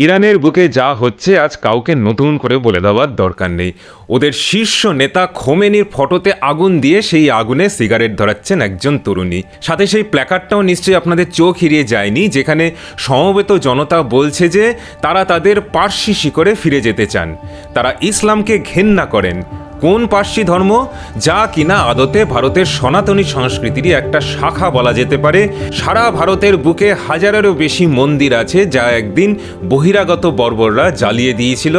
ইরানের বুকে যা হচ্ছে আজ কাউকে নতুন করে বলে দেওয়ার দরকার নেই। ওদের শীর্ষ নেতা খোমেনির ফটোতে আগুন দিয়ে সেই আগুনে সিগারেট ধরাচ্ছেন একজন তরুণী। সাথে সেই প্ল্যাকার্ডটাও নিশ্চয়ই আপনাদের চোখ এড়িয়ে যায়নি, যেখানে সমবেত জনতা বলছে যে তারা তাদের পার্সি শিকড়ে ফিরে যেতে চান, তারা ইসলামকে ঘেন্না করেন। কোন পার্সি ধর্ম, যা কিনা আদতে ভারতের সনাতনী সংস্কৃতিরই একটা শাখা বলা যেতে পারে। সারা ভারতের বুকে হাজারেরও বেশি মন্দির আছে যা একদিন বহিরাগত বর্বররা জ্বালিয়ে দিয়েছিল।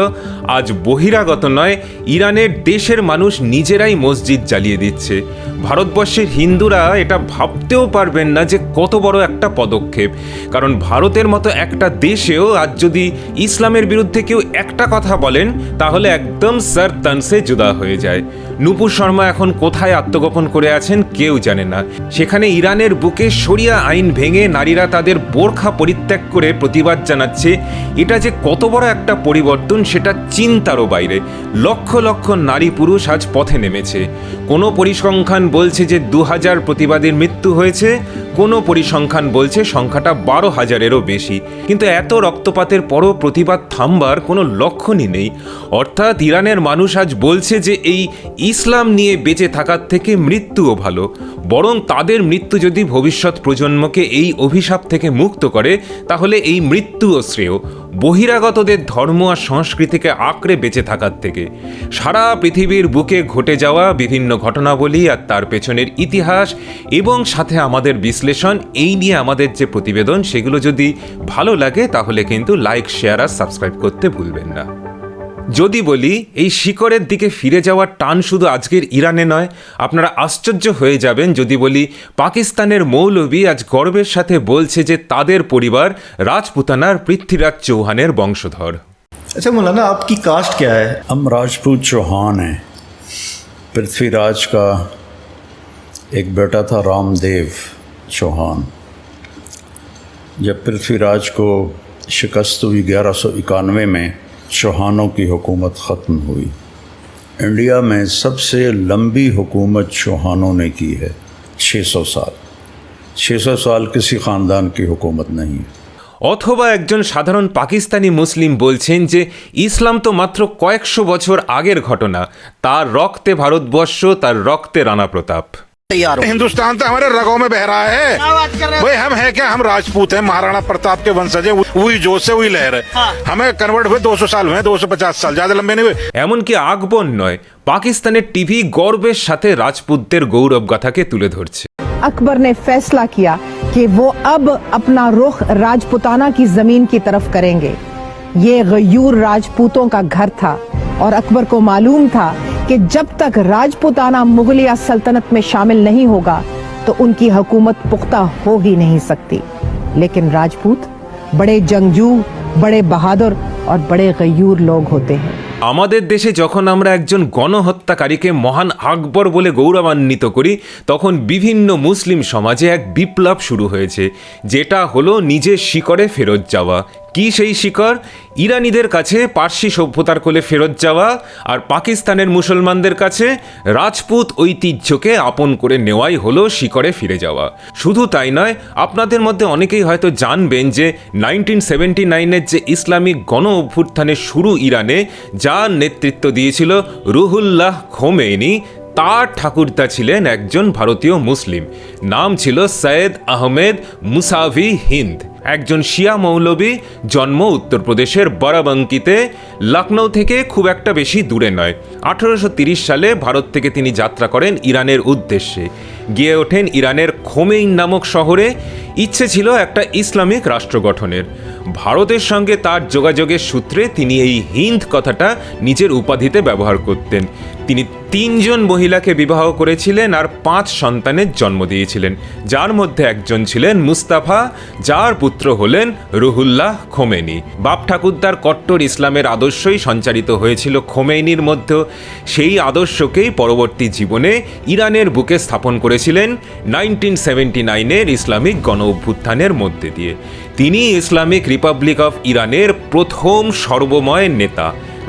আজ বহিরাগত নয়, ইরানের দেশের মানুষ নিজেরাই মসজিদ জ্বালিয়ে দিচ্ছে। ভারতবর্ষের হিন্দুরা এটা ভাবতেও পারবেন না যে কত বড় একটা পদক্ষেপ, কারণ ভারতের মতো একটা দেশেও আজ যদি ইসলামের বিরুদ্ধে কেউ একটা কথা বলেন তাহলে একদম সর তনসে জুদা হয়ে যায়। নূপুর শর্মা এখন কোথায় আত্মগোপন করে আছেন কেউ জানে না। সেখানে ইরানের বুকে শরিয়া আইন ভেঙে নারীরা তাদের বোরখা পরিত্যাগ করে প্রতিবাদ জানাচ্ছে। এটা যে কত বড় একটা পরিবর্তন সেটা চিন্তারও বাইরে। লক্ষ লক্ষ নারী পুরুষ আজ পথে নেমেছে। কোনো পরিসংখ্যান বলছে যে 2000 প্রতিবাদীর মৃত্যু হয়েছে, কোনো পরিসংখ্যান বলছে সংখ্যাটা 12,000-এরও বেশি। কিন্তু এত রক্তপাতের পরও প্রতিবাদ থামবার কোনো লক্ষণই নেই। অর্থাৎ ইরানের মানুষ আজ বলছে যে এই ইসলাম নিয়ে বেঁচে থাকার থেকে মৃত্যুও ভালো। বরং তাদের মৃত্যু যদি ভবিষ্যৎ প্রজন্মকে এই অভিশাপ থেকে মুক্ত করে তাহলে এই মৃত্যুও শ্রেয় বহিরাগতদের ধর্ম আর সংস্কৃতিকে আঁকড়ে বেঁচে থাকার থেকে। সারা পৃথিবীর বুকে ঘটে যাওয়া বিভিন্ন ঘটনাবলী আর তার পেছনের ইতিহাস এবং সাথে আমাদের বিশ্লেষণ, এই নিয়ে আমাদের যে প্রতিবেদন, সেগুলো যদি ভালো লাগে তাহলে কিন্তু লাইক, শেয়ার আর সাবস্ক্রাইব করতে ভুলবেন না। যদি বলি এই শিকড়ের দিকে ফিরে যাওয়ার টান শুধু আজকের ইরানে নয়, আপনারা আশ্চর্য হয়ে যাবেন যদি বলি পাকিস্তানের মৌলভী আজ গর্বের সাথে বলছে যে তাদের পরিবার রাজপুতানার পৃথ্বীরাজ চৌহানের বংশধর। अच्छा मौलाना, आपकी कास्ट क्या है? हम राजपूत चौहान हैं। पृथ्वीराज का एक बेटा था रामदेव चौहान। जब पृथ्वीराज को शिकस्त हुई 1191 में, चौहानों की हुकूमत ख़त्म हुई। इंडिया में सबसे लंबी हुकूमत चौहानों ने की है, 600 साल। 600 साल किसी ख़ानदान की हुकूमत नहीं है। অথবা একজন সাধারণ পাকিস্তানি মুসলিম বলছেন যে ইসলাম তো মাত্র কয়েকশো বছর আগের ঘটনা, তার রক্তে ভারতবর্ষ, তার রক্তে রানা প্রতাপ। हिंदुस्तान तो हमारे रगों में बह रहा है भाई। हम है क्या? हम राजपूत हैं, महाराणा प्रताप के वंशज है। वही जोश से वही लहर है। हमें कन्वर्ट हुए 200 साल हुए, 250 साल, ज्यादा लंबे नहीं हुए। এমনকি আকবর নয়, পাকিস্তানের টিভি গর্বের সাথে রাজপুতদের গৌরব গাথাকে তুলে ধরছে। अकबर ने फैसला किया कि वो अब अपना रुख राजपुताना की जमीन की तरफ करेंगे। ये गयूर राजपूतों का घर था और अकबर को मालूम था कि जब तक राजपुताना मुगलिया सल्तनत में शामिल नहीं होगा तो उनकी हुकूमत पुख्ता हो ही नहीं सकती। लेकिन राजपूत बड़े जंगजू, बड़े बहादुर और बड़े गयूर लोग होते हैं। আমাদের দেশে যখন আমরা একজন গণহত্যাকারীকে মহান আকবর বলে গৌরবান্বিত করি, তখন বিভিন্ন মুসলিম সমাজে এক বিপ্লব শুরু হয়েছে, যেটা হলো নিজের শিকড়ে ফেরত যাওয়া। কি সেই শিকড়? ইরানিদের কাছে পার্সি সভ্যতার কোলে ফেরত যাওয়া, আর পাকিস্তানের মুসলমানদের কাছে রাজপুত ঐতিহ্যকে আপন করে নেওয়াই হলো শিকড়ে ফিরে যাওয়া। শুধু তাই নয়, আপনাদের মধ্যে অনেকেই হয়তো জানবেন যে 1979-এর যে ইসলামিক গণ অভ্যুত্থানের শুরু ইরানে, যার নেতৃত্ব দিয়েছিল রুহুল্লাহ খোমেনি, তার ঠাকুরদা ছিলেন একজন ভারতীয় মুসলিম। নাম ছিল সৈয়দ আহমেদ মুসাভি হিন্দ, একজন শিয়া মৌলবী। জন্ম উত্তরপ্রদেশের বারাবাঙ্কিতে, লখনৌ থেকে খুব একটা বেশি দূরে নয়। 1830 সালে ভারত থেকে তিনি যাত্রা করেন ইরানের উদ্দেশ্যে। গিয়ে ওঠেন ইরানের খোমেইন নামক শহরে। ইচ্ছে ছিল একটা ইসলামিক রাষ্ট্র গঠনের। ভারতের সঙ্গে তার যোগাযোগের সূত্রে তিনি এই হিন্দ কথাটা নিজের উপাধিতে ব্যবহার করতেন। তিনি 3 জন মহিলাকে বিবাহ করেছিলেন আর 5 সন্তানের জন্ম দিয়েছিলেন, যার মধ্যে একজন ছিলেন মুস্তাফা, যার পুত্র হলেন রুহুল্লাহ খোমেনি। বাপ ঠাকুরদার কট্টর ইসলামের আদর্শই সঞ্চারিত হয়েছিল খোমেনির মধ্যে। সেই আদর্শকেই পরবর্তী জীবনে ইরানের বুকে স্থাপন করেছিলেন 1979-এর ইসলামিক গণ অভ্যুত্থানের মধ্যে দিয়ে। তিনি ইসলামিক রিপাবলিক অফ ইরানের প্রথম সর্বময় নেতা।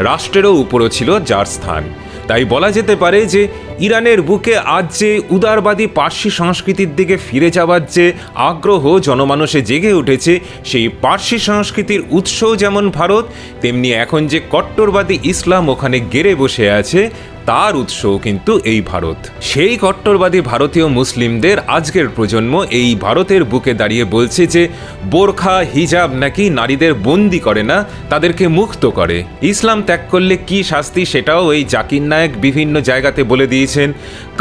রাষ্ট্রেরও উপরও ছিল যার স্থান। তাই বলা যেতে পারে যে ইরানের বুকে আজ যে উদারবাদী পার্সি সংস্কৃতির দিকে ফিরে যাওয়ার যে আগ্রহ জনমানসে জেগে উঠেছে, সেই পার্সি সংস্কৃতির উৎসও যেমন ভারত, তেমনি এখন যে কট্টরবাদী ইসলাম ওখানে গেড়ে বসে আছে তার উৎসও কিন্তু এই ভারত। সেই কট্টরবাদী ভারতীয় মুসলিমদের আজকের প্রজন্ম এই ভারতের বুকে দাঁড়িয়ে বলছে যে বোরখা হিজাব নাকি নারীদের বন্দি করে না, তাদেরকে মুক্ত করে। ইসলাম ত্যাগ করলে কি শাস্তি সেটাও এই জাকির নায়েক বিভিন্ন জায়গাতে বলে দিয়েছেন।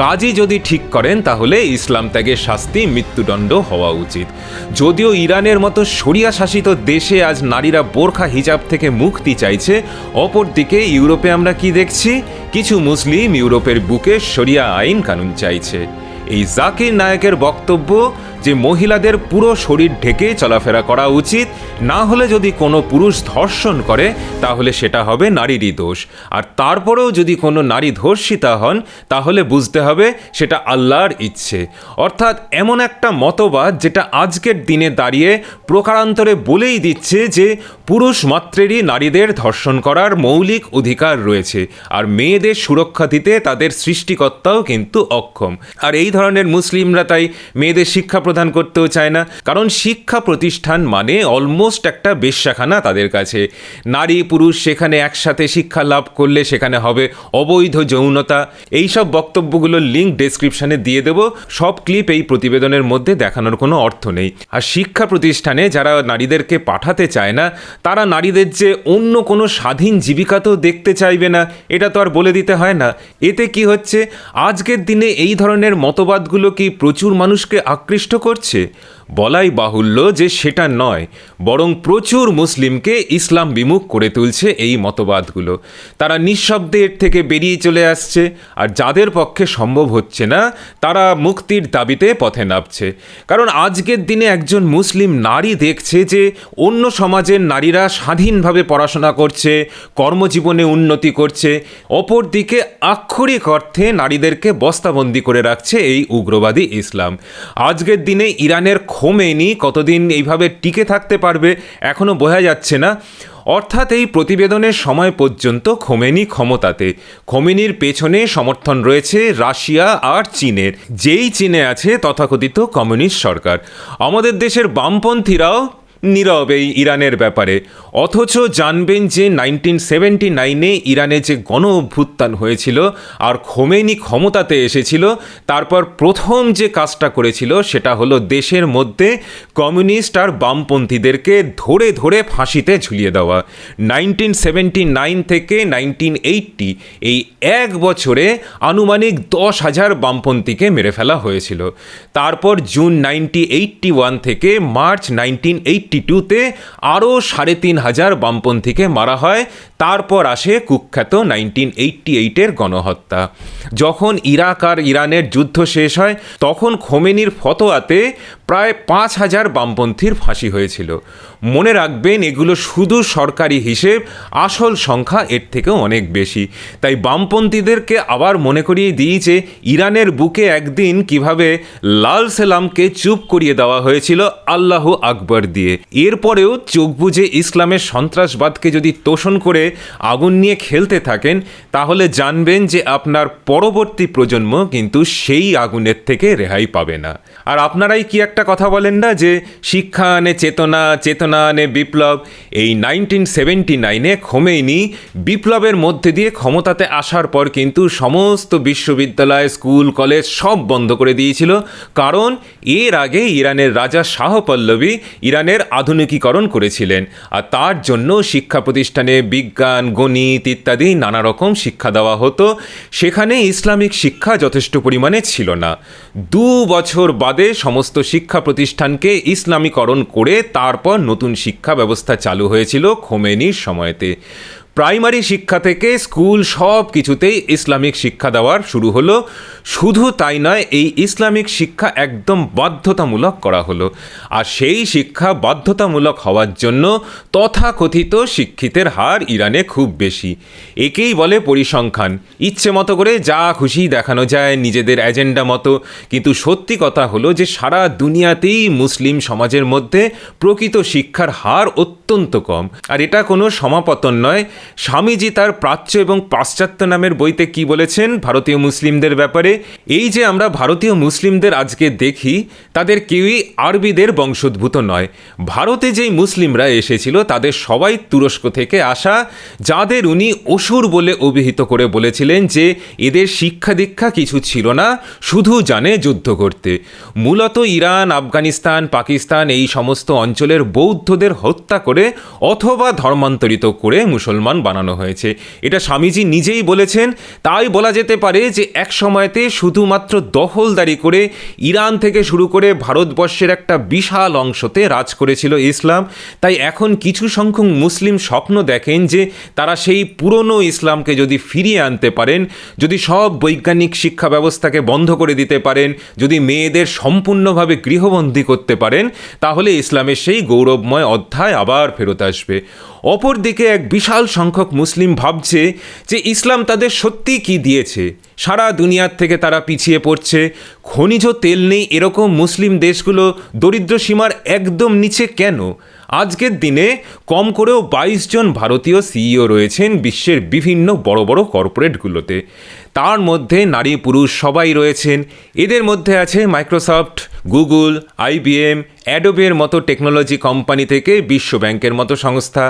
কাজই যদি ঠিক করেন তাহলে ইসলাম ত্যাগের শাস্তি মৃত্যুদণ্ড হওয়া উচিত। যদিও ইরানের মতো শরিয়া শাসিত দেশে আজ নারীরা বোরখা হিজাব থেকে মুক্তি চাইছে, অপরদিকে ইউরোপে আমরা কি দেখছি? কিছু মুসলিম ইউরোপের বুকে শরিয়া আইন কানুন চাইছে। এই জাকির নায়েকের বক্তব্য যে মহিলাদের পুরো শরীর ঢেকে চলাফেরা করা উচিত, না হলে যদি কোনো পুরুষ ধর্ষণ করে তাহলে সেটা হবে নারীরই দোষ, আর তারপরেও যদি কোনো নারী ধর্ষিতা হন তাহলে বুঝতে হবে সেটা আল্লাহর ইচ্ছে। অর্থাৎ এমন একটা মতবাদ যেটা আজকের দিনে দাঁড়িয়ে প্রকারান্তরে বলেই দিচ্ছে যে পুরুষ মাত্রেরই নারীদের ধর্ষণ করার মৌলিক অধিকার রয়েছে, আর মেয়েদের সুরক্ষা দিতে তাদের সৃষ্টিকর্তাও কিন্তু অক্ষম। আর এই ধরনের মুসলিমরা তাই মেয়েদের শিক্ষা প্রদান করতেও চায় না, কারণ শিক্ষা প্রতিষ্ঠান মানে অলমোস্ট একটা বেশ্যাখানা তাদের কাছে। নারী পুরুষ সেখানে একসাথে শিক্ষা লাভ করলে সেখানে হবে অবৈধ যৌনতা। এইসব বক্তব্যগুলোর লিঙ্ক ডেসক্রিপশনে দিয়ে দেব। সব ক্লিপ এই প্রতিবেদনের মধ্যে দেখানোর কোনো অর্থ নেই। আর শিক্ষা প্রতিষ্ঠানে যারা নারীদেরকে পাঠাতে চায় না তারা নারীদের যে অন্য কোনো স্বাধীন জীবিকা তো দেখতে চাইবে না, এটা তো আর বলে দিতে হয় না। এতে কি হচ্ছে, আজকের দিনে এই ধরনের মতবাদগুলো কি প্রচুর মানুষকে আকৃষ্ট করছে? বলাই বাহুল্য যে সেটা নয়, বরং প্রচুর মুসলিমকে ইসলাম বিমুখ করে তুলছে এই মতবাদগুলো। তারা নিঃশব্দে এর থেকে বেরিয়ে চলে আসছে, আর যাদের পক্ষে সম্ভব হচ্ছে না তারা মুক্তির দাবিতে পথে নামছে। কারণ আজকের দিনে একজন মুসলিম নারী দেখছে যে অন্য সমাজের নারীরা স্বাধীনভাবে পড়াশোনা করছে, কর্মজীবনে উন্নতি করছে, অপরদিকে আক্ষরিক অর্থে নারীদেরকে বস্তাবন্দি করে রাখছে এই উগ্রবাদী ইসলাম। আজকের দিনে ইরানের খোমেনি কতদিন এইভাবে টিকে থাকতে পারবে এখনো বোঝা যাচ্ছে না। অর্থাৎ এই প্রতিবেদনের সময় পর্যন্ত খোমেনি ক্ষমতাতে, খোমেনির পেছনে সমর্থন রয়েছে রাশিয়া আর চীনের, যেই চীনে আছে তথাকথিত কমিউনিস্ট সরকার। আমাদের দেশের বামপন্থীরাও নীরব এই ইরানের ব্যাপারে। অথচ জানবেন যে 1979-এ ইরানে যে গণ অভ্যুত্থান হয়েছিল আর খোমেনি ক্ষমতাতে এসেছিল, তারপর প্রথম যে কাজটা করেছিল সেটা হলো দেশের মধ্যে কমিউনিস্ট আর বামপন্থীদেরকে ধরে ধরে ফাঁসিতে ঝুলিয়ে দেওয়া। 1979 থেকে 1980 এই এক বছরে আনুমানিক 10,000 বামপন্থীকে মেরে ফেলা হয়েছিল। তারপর জুন 1981 থেকে মার্চ 1982-তে আরও 3,500 বামপন্থীকে মারা হয়। তারপর আসে কুখ্যাত 1988-এর গণহত্যা। যখন ইরাক আর ইরানের যুদ্ধ শেষ হয় তখন খোমেনির ফতোয়াতে প্রায় 5,000 বামপন্থীর ফাঁসি হয়েছিল। মনে রাখবেন এগুলো শুধু সরকারি হিসেব, আসল সংখ্যা এর থেকেও অনেক বেশি। তাই বামপন্থীদেরকে আবার মনে করিয়ে দিই যে ইরানের বুকে একদিন কিভাবে লাল সালামকে চুপ করিয়ে দেওয়া হয়েছিল আল্লাহ আকবর দিয়ে। এরপরেও চোখ বুজে ইসলামের সন্ত্রাসবাদকে যদি তোষণ করে আগুন নিয়ে খেলতে থাকেন তাহলে জানবেন যে আপনার পরবর্তী প্রজন্ম কিন্তু সেই আগুনের থেকে রেহাই পাবে না। আর আপনারাই কি একটা কথা বলেন না যে শিক্ষা আনে চেতনা, চেতনা আনে বিপ্লব। এই 1979-এ খোমেনি বিপ্লবের মধ্যে দিয়ে ক্ষমতাতে আসার পর কিন্তু সমস্ত বিশ্ববিদ্যালয়, স্কুল, কলেজ সব বন্ধ করে দিয়েছিল। কারণ এর আগে ইরানের রাজা শাহ পল্লবী ইরানের আধুনিকীকরণ করেছিলেন, আর তার জন্য শিক্ষা প্রতিষ্ঠানে বিজ্ঞান, গণিত ইত্যাদি নানা রকম শিক্ষা দেওয়া হতো। সেখানে ইসলামিক শিক্ষা যথেষ্ট পরিমাণে ছিল না। 2 বছর বাদে সমস্ত শিক্ষা প্রতিষ্ঠানকে ইসলামীকরণ করে তারপর নতুন শিক্ষা ব্যবস্থা চালু হয়েছিল খোমেনির সময়তে। প্রাইমারি শিক্ষা থেকে স্কুল সব কিছুতেই ইসলামিক শিক্ষা দেওয়ার শুরু হলো। শুধু তাই নয়, এই ইসলামিক শিক্ষা একদম বাধ্যতামূলক করা হলো। আর সেই শিক্ষা বাধ্যতামূলক হওয়ার জন্য তথাকথিত শিক্ষিতের হার ইরানে খুব বেশি। একেই বলে পরিসংখ্যান। ইচ্ছে মতো করে যা খুশি দেখানো যায় নিজেদের এজেন্ডা মতো। কিন্তু সত্যি কথা হলো যে সারা দুনিয়াতেই মুসলিম সমাজের মধ্যে প্রকৃত শিক্ষার হার অত্যন্ত কম। আর এটা কোনো সমাপতন নয়, স্বামীজি তার প্রাচ্য এবং পাশ্চাত্য নামের বইতে কি বলেছেন ভারতীয় মুসলিমদের ব্যাপারে। এই যে আমরা ভারতীয় মুসলিমদের আজকে দেখি, তাদের কেউই আরবিদের বংশোদ্ভূত নয়। ভারতে যেই মুসলিমরা এসেছিল তাদের সবাই তুরস্ক থেকে আসা, যাদের উনি অসুর বলে অভিহিত করে বলেছিলেন যে এদের শিক্ষা দীক্ষা কিছু ছিল না, শুধু জানে যুদ্ধ করতে। মূলত ইরান, আফগানিস্তান, পাকিস্তান এই সমস্ত অঞ্চলের বৌদ্ধদের হত্যা করে অথবা ধর্মান্তরিত করে মুসলমান বানানো হয়েছে, এটা স্বামীজি নিজেই বলেছেন। তাই বলা যেতে পারে যে এক সময়তে শুধুমাত্র দখলদারি করে ইরান থেকে শুরু করে ভারতবর্ষের একটা বিশাল অংশতে রাজ করেছিল ইসলাম। তাই এখন কিছু সংখ্যক মুসলিম স্বপ্ন দেখেন যে তারা সেই পুরনো ইসলামকে যদি ফিরিয়ে আনতে পারেন, যদি সব বৈজ্ঞানিক শিক্ষা ব্যবস্থাকে বন্ধ করে দিতে পারেন, যদি মেয়েদের সম্পূর্ণভাবে গৃহবন্দী করতে পারেন, তাহলে ইসলামের সেই গৌরবময় অধ্যায় আবার ফেরত আসবে। অপরদিকে এক বিশাল সংখ্যক মুসলিম ভাবছে যে ইসলাম তাদের সত্যি কি দিয়েছে, সারা দুনিয়ার থেকে তারা পিছিয়ে পড়ছে। খনিজ তেল নেই এরকম মুসলিম দেশগুলো দরিদ্র সীমার একদম নিচে কেন? আজকের দিনে কম করেও 22 জন ভারতীয় সিইও রয়েছেন বিশ্বের বিভিন্ন বড় বড় কর্পোরেটগুলোতে। তার মধ্যে নারী পুরুষ সবাই রয়েছেন। এদের মধ্যে আছে মাইক্রোসফট, গুগল, আইবিএম, অ্যাডোবের মতো টেকনোলজি কোম্পানি থেকে বিশ্ব ব্যাংকের মতো সংস্থা,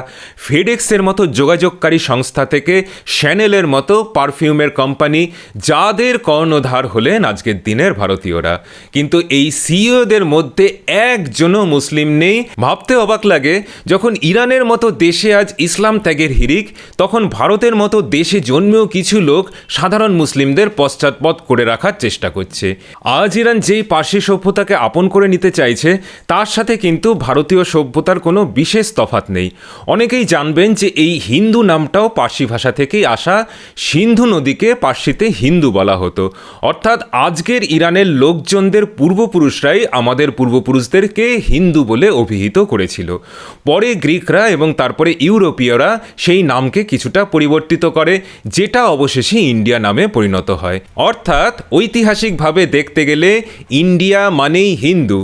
ফেডেক্সের মতো যোগাযোগকারী সংস্থা থেকে শ্যানেলের মতো পারফিউমের কোম্পানি, যাদের কর্ণধার হলেন আজকের দিনের ভারতীয়রা। কিন্তু এই সিইওদের মধ্যে একজনও মুসলিম নেই। ভাবতে অবাক লাগে, যখন ইরানের মতো দেশে আজ ইসলাম ত্যাগের হিড়িক, তখন ভারতের মতো দেশে জন্মেও কিছু লোক সাধারণ মুসলিমদের পশ্চাৎপদ করে রাখার চেষ্টা করছে। আজ ইরান যেই পার্সি সভ্যতাকে আপন করে নিতে চাইছে, তার সাথে কিন্তু ভারতীয় সভ্যতার কোনো বিশেষ তফাৎ নেই। অনেকেই জানবেন যে এই হিন্দু নামটাও পার্সি ভাষা থেকেই আসা। সিন্ধু নদীকে পার্সিতে হিন্দু বলা হতো, অর্থাৎ আজকের ইরানের লোকজনদের পূর্বপুরুষরাই আমাদের পূর্বপুরুষদেরকে হিন্দু বলে অভিহিত করেছিল। পরে গ্রিকরা এবং তারপরে ইউরোপীয়রা সেই নামকে কিছুটা পরিবর্তিত করে, যেটা অবশেষে ইন্ডিয়া নামে পরিণত হয়। অর্থাৎ ঐতিহাসিকভাবে দেখতে গেলে ইন্ডিয়া মানেই হিন্দু।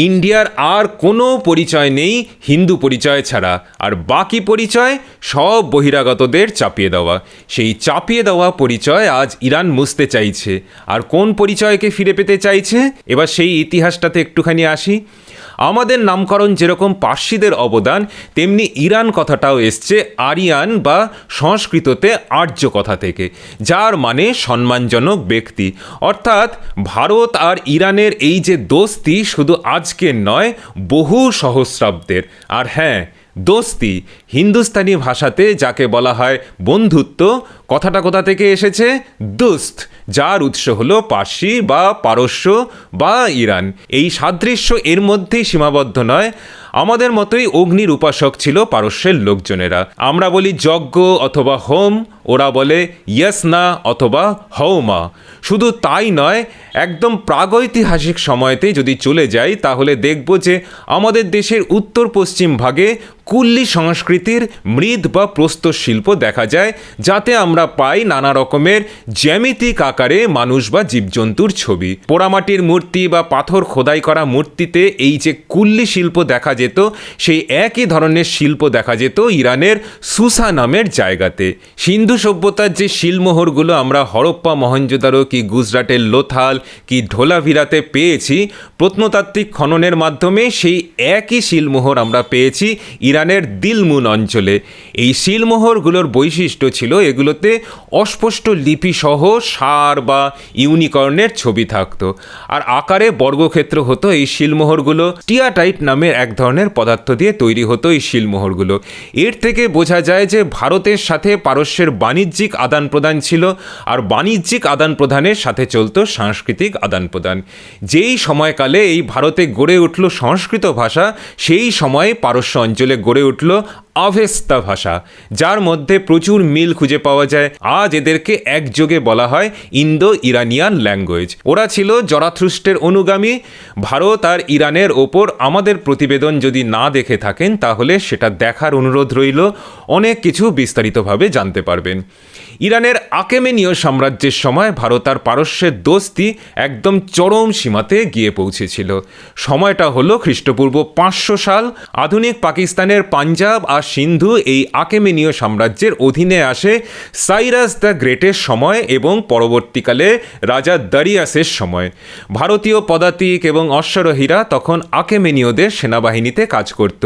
ইন্ডিয়ার আর কোনো পরিচয় নেই হিন্দু পরিচয় ছাড়া, আর বাকি পরিচয় সব বহিরাগতদের চাপিয়ে দেওয়া। সেই চাপিয়ে দেওয়া পরিচয় আজ ইরান মুছতে চাইছে। আর কোন পরিচয়কে ফিরে পেতে চাইছে? এবার সেই ইতিহাসটাতে একটুখানি আসি। আমাদের নামকরণ যেরকম পার্সিদের অবদান, তেমনি ইরান কথাটাও এসছে আরিয়ান বা সংস্কৃততে আর্য কথা থেকে, যার মানে সম্মানজনক ব্যক্তি। অর্থাৎ ভারত আর ইরানের এই যে দোস্তি শুধু আজকের নয়, বহু সহস্রাব্দের। আর হ্যাঁ, দোস্তি হিন্দুস্তানি ভাষাতে যাকে বলা হয় বন্ধুত্ব, কথাটা কোথা থেকে এসেছে? দুস্ত, যার উৎস হলো পার্সি বা পারস্য বা ইরান। এই সাদৃশ্য এর মধ্যেই সীমাবদ্ধ নয়। আমাদের মতোই অগ্নির উপাসক ছিল পারস্যের লোকজনেরা। আমরা বলি যজ্ঞ অথবা হোম, ওরা বলে ইয়াসনা অথবা হৌমা। শুধু তাই নয়, একদম প্রাগৈতিহাসিক সময়তে যদি চলে যাই, তাহলে দেখব যে আমাদের দেশের উত্তর পশ্চিম ভাগে কুল্লি সংস্কৃতির মৃৎ বা প্রস্তর শিল্প দেখা যায়, যাতে আমরা পাই নানা রকমের জ্যামিতিক আকারে মানুষ বা জীবজন্তুর ছবি। পোড়ামাটির মূর্তি বা পাথর খোদাই করা মূর্তিতে এই যে কুল্লি শিল্প দেখা যেত, সেই একই ধরনের শিল্প দেখা যেত ইরানের সুসা নামের জায়গাতে। সিন্ধু সভ্যতার যে শিলমোহরগুলো আমরা হরপ্পা, মহেঞ্জোদারো কি গুজরাটের লোথাল কি ধোলাভিরাতে পেয়েছি, প্রত্নতাত্ত্বিক খননের মাধ্যমে সেই একই শিলমোহর আমরা পেয়েছি ইরানের দিলমুন অঞ্চলে। এই শিলমোহরগুলোর বৈশিষ্ট্য ছিল এগুলোতে অস্পষ্ট লিপি সহ ষাঁড় বা ইউনিকর্নের ছবি থাকতো, আর আকারে বর্গক্ষেত্র হতো। এই শিলমোহরগুলো টিয়াটাইট নামের এক ধরনের পদার্থ দিয়ে তৈরি হতো এই শিলমোহরগুলো। এর থেকে বোঝা যায় যে ভারতের সাথে পারস্যের বাণিজ্যিক আদান প্রদান ছিল, আর বাণিজ্যিক আদান প্রদানের সাথে চলতো সাংস্কৃতিক আদান প্রদান। যেই সময়কালে এই ভারতে গড়ে উঠল সংস্কৃত ভাষা, সেই সময়ে পারস্য অঞ্চলে গড়ে উঠল আভেস্তা ভাষা, যার মধ্যে প্রচুর মিল খুঁজে পাওয়া যায়। আজ এদেরকে একযোগে বলা হয় ইন্দো ইরানিয়ান ল্যাঙ্গুয়েজ। ওরা ছিল জরাথ্রুষ্টের অনুগামী। ভারত আর ইরানের ওপর আমাদের প্রতিবেদন যদি না দেখে থাকেন, তাহলে সেটা দেখার অনুরোধ রইল। অনেক কিছু বিস্তারিতভাবে জানতে পারবেন। ইরানের আকেমেনীয় সাম্রাজ্যের সময় ভারত আর পারস্যের দোস্তি একদম চরম সীমাতে গিয়ে পৌঁছেছিল। সময়টা হলো খ্রিস্টপূর্ব 500 সাল। আধুনিক পাকিস্তানের পাঞ্জাব আর সিন্ধু এই আকেমেনীয় সাম্রাজ্যের অধীনে আসে সাইরাস দ্য গ্রেটের সময় এবং পরবর্তীকালে রাজা দারিয়াসের সময়। ভারতীয় পদাতিক এবং অশ্বারোহীরা তখন আকেমেনীয়দের সেনাবাহিনীতে কাজ করত।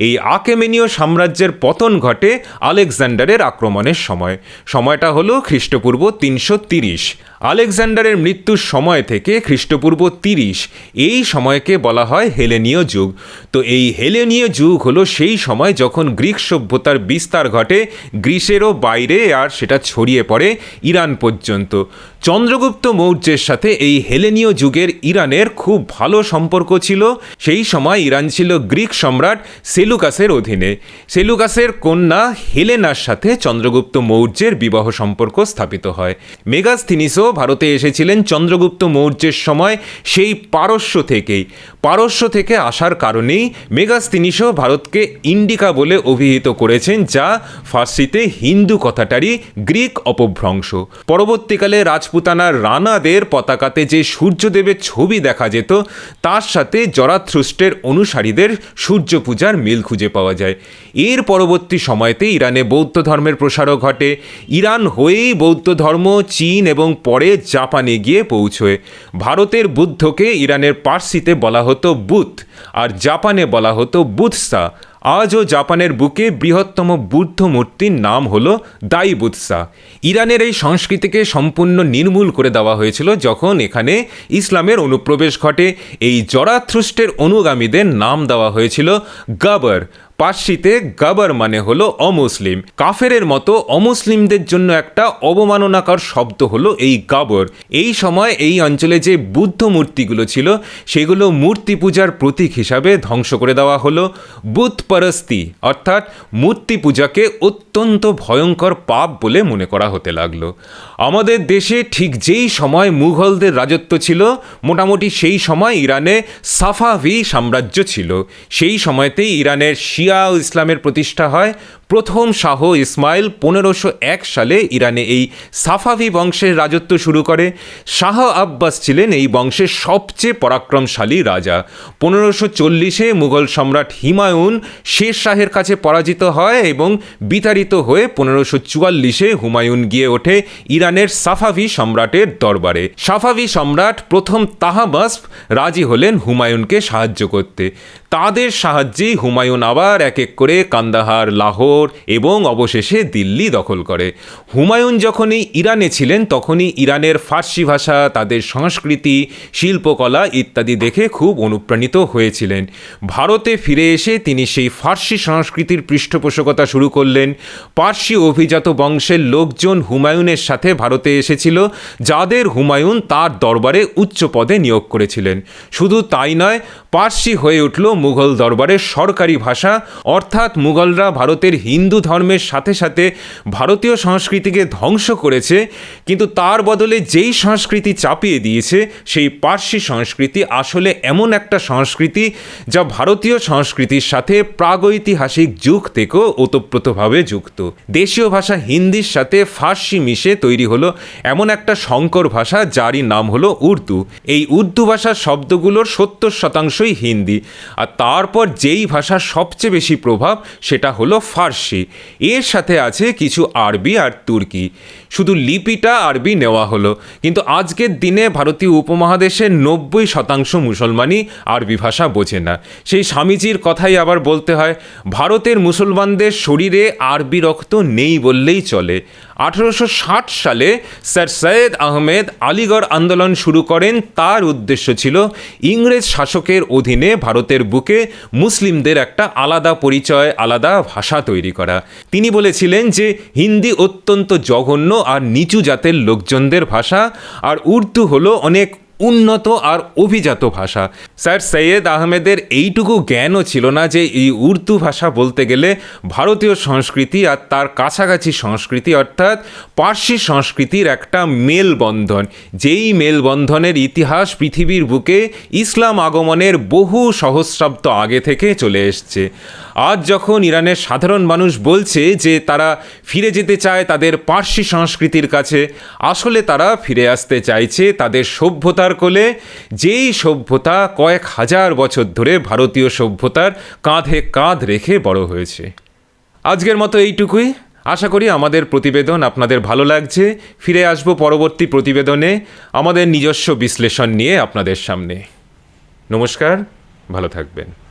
এই আকেমেনীয় সাম্রাজ্যের পতন ঘটে আলেকজান্ডারের আক্রমণের সময়টা হলো খ্রিস্টপূর্ব 330। আলেকজান্ডারের মৃত্যুর সময় থেকে খ্রিস্টপূর্ব 30 এই সময়কে বলা হয় হেলেনীয় যুগ। তো এই হেলেনীয় যুগ হলো সেই সময় যখন গ্রিক সভ্যতার বিস্তার ঘটে গ্রিসেরও বাইরে, আর সেটা ছড়িয়ে পড়ে ইরান পর্যন্ত। চন্দ্রগুপ্ত মৌর্যের সাথে এই হেলেনীয় যুগের ইরানের খুব ভালো সম্পর্ক ছিল। সেই সময় ইরান ছিল গ্রিক সম্রাট সেলুকাসের অধীনে। সেলুকাসের কন্যা হেলেনার সাথে চন্দ্রগুপ্ত মৌর্যের বিবাহ সম্পর্ক স্থাপিত হয়। মেগাস্থিনিসও ভারতে এসেছিলেন চন্দ্রগুপ্ত মৌর্যের সময় সেই পারস্য থেকে আসার কারণেই মেগাস্থিনিসও ভারতকে ইন্ডিকা বলে অভিহিত করেছেন, যা ফার্সিতে হিন্দু কথাটারই গ্রিক অপভ্রংশ। পরবর্তীকালে রাজপুতানার রানাদের পতাকাতে যে সূর্যদেবের ছবি দেখা যেত তার সাথে জরাথ্রুস্টের অনুসারীদের সূর্য পূজার মিল খুঁজে পাওয়া যায়। এর পরবর্তী সময়তে ইরানে বৌদ্ধ ধর্মের প্রসারও ঘটে। ইরান হয়েই বৌদ্ধ ধর্ম চীন এবং পরে জাপানে গিয়ে পৌঁছয়। ভারতের বুদ্ধকে ইরানের পার্সিতে বলা হতো বুধ, আর জাপানে বলা হতো বুধসা। আজও জাপানের বুকে বৃহত্তম বুদ্ধ মূর্তির নাম হলো দাইবুৎসা। ইরানের এই সংস্কৃতিকে সম্পূর্ণ নির্মূল করে দেওয়া হয়েছিল যখন এখানে ইসলামের অনুপ্রবেশ ঘটে। এই জরাথ্রুস্টের অনুগামীদের নাম দেওয়া হয়েছিল গাবর। পার্সিতে গাবর মানে হলো অমুসলিম। কাফেরের মতো অমুসলিমদের জন্য একটা অবমাননাকর শব্দ হলো এই গাবর। এই সময় এই অঞ্চলে যে বুদ্ধ মূর্তিগুলো ছিল সেগুলো মূর্তি পূজার প্রতীক হিসাবে ধ্বংস করে দেওয়া হলো। বুতপরস্তি অর্থাৎ মূর্তি পূজাকে অত্যন্ত ভয়ঙ্কর পাপ বলে মনে করা হতে লাগলো। আমাদের দেশে ঠিক যেই সময় মুঘলদের রাজত্ব ছিল, মোটামুটি সেই সময় ইরানে সাফাভি সাম্রাজ্য ছিল। সেই সময়তেই ইরানের শিয়া ইসলামের প্রতিষ্ঠা হয়। প্রথম শাহ ইসমাইল 1501 সালে ইরানে এই সাফাভি বংশের রাজত্ব শুরু করে। শাহ আব্বাস ছিলেন এই বংশের সবচেয়ে পরাক্রমশালী রাজা। 1540-এ মুঘল সম্রাট হুমায়ুন শের শাহের কাছে পরাজিত হয় এবং বিতাড়িত হয়ে 1544-এ হুমায়ুন গিয়ে ওঠে ইরানের সাফাভি সম্রাটের দরবারে। সাফাভি সম্রাট প্রথম তাহমাস্প রাজি হলেন হুমায়ুনকে সাহায্য করতে। তাদের সাহায্যেই হুমায়ুন আবার এক এক করে কান্দাহার, লাহোর এবং অবশেষে দিল্লি দখল করে। হুমায়ুন যখনই ইরানে ছিলেন তখনই ইরানের ফার্সি ভাষা, তাদের সংস্কৃতি, শিল্পকলা ইত্যাদি দেখে খুব অনুপ্রাণিত হয়েছিলেন। ভারতে ফিরে এসে তিনি সেই ফার্সি সংস্কৃতির পৃষ্ঠপোষকতা শুরু করলেন। পার্সি অভিজাত বংশের লোকজন হুমায়ুনের সাথে ভারতে এসেছিল, যাদের হুমায়ুন তার দরবারে উচ্চ পদে নিয়োগ করেছিলেন। শুধু তাই নয়, পার্সি হয়ে উঠল মুঘল দরবারের সরকারি ভাষা। অর্থাৎ মুঘলরা ভারতের হিন্দু ধর্মের সাথে সাথে ভারতীয় সংস্কৃতিকে ধ্বংস করেছে, কিন্তু তার বদলে যেই সংস্কৃতি চাপিয়ে দিয়েছে সেই পার্সি সংস্কৃতি আসলে এমন একটা সংস্কৃতি যা ভারতীয় সংস্কৃতির সাথে প্রাগৈতিহাসিক যুগ থেকেও ওতপ্রোতভাবে যুক্ত। দেশীয় ভাষা হিন্দির সাথে ফার্সি মিশে তৈরি হলো এমন একটা সংকর ভাষা যারই নাম হলো উর্দু। এই উর্দু ভাষার শব্দগুলোর 70% হিন্দি, আর তারপর যেই ভাষার সবচেয়ে বেশি প্রভাব সেটা হলো ফার্সি। এর সাথে আছে কিছু আরবি আর তুর্কি। শুধু লিপিটা আরবি নেওয়া হলো, কিন্তু আজকের দিনে ভারতীয় উপমহাদেশের 90% মুসলমানই আরবি ভাষা বোঝে না। সেই স্বামীজির কথাই আবার বলতে হয়, ভারতের মুসলমানদের শরীরে আরবি রক্ত নেই বললেই চলে। 1860 সালে স্যার সৈয়দ আহমেদ আলিগড় আন্দোলন শুরু করেন। তার উদ্দেশ্য ছিল ইংরেজ শাসকের অধীনে ভারতের বুকে মুসলিমদের একটা আলাদা পরিচয়, আলাদা ভাষা তৈরি করা। তিনি বলেছিলেন যে হিন্দি অত্যন্ত জঘন্য আর নিচু জাতের লোকজনদের ভাষা, আর উর্দু হলো অনেক উন্নত আর অভিজাত ভাষা। স্যার সৈয়দ আহমেদের এইটুকু জ্ঞানও ছিল না যে এই উর্দু ভাষা বলতে গেলে ভারতীয় সংস্কৃতি আর তার কাছাকাছি সংস্কৃতি অর্থাৎ পার্সি সংস্কৃতির একটা মেলবন্ধন, যেই মেলবন্ধনের ইতিহাস পৃথিবীর বুকে ইসলাম আগমনের বহু সহস্রাব্দ আগে থেকে চলে এসছে। আজ যখন ইরানের সাধারণ মানুষ বলছে যে তারা ফিরে যেতে চায় তাদের পার্সি সংস্কৃতির কাছে, আসলে তারা ফিরে আসতে চাইছে তাদের সভ্যতার কোলে, যেই সভ্যতা কয়েক হাজার বছর ধরে ভারতীয় সভ্যতার কাঁধে কাঁধ রেখে বড় হয়েছে। আজকের মতো এইটুকুই। আশা করি আমাদের প্রতিবেদন আপনাদের ভালো লাগছে। ফিরে আসবো পরবর্তী প্রতিবেদনে আমাদের নিজস্ব বিশ্লেষণ নিয়ে আপনাদের সামনে। নমস্কার, ভালো থাকবেন।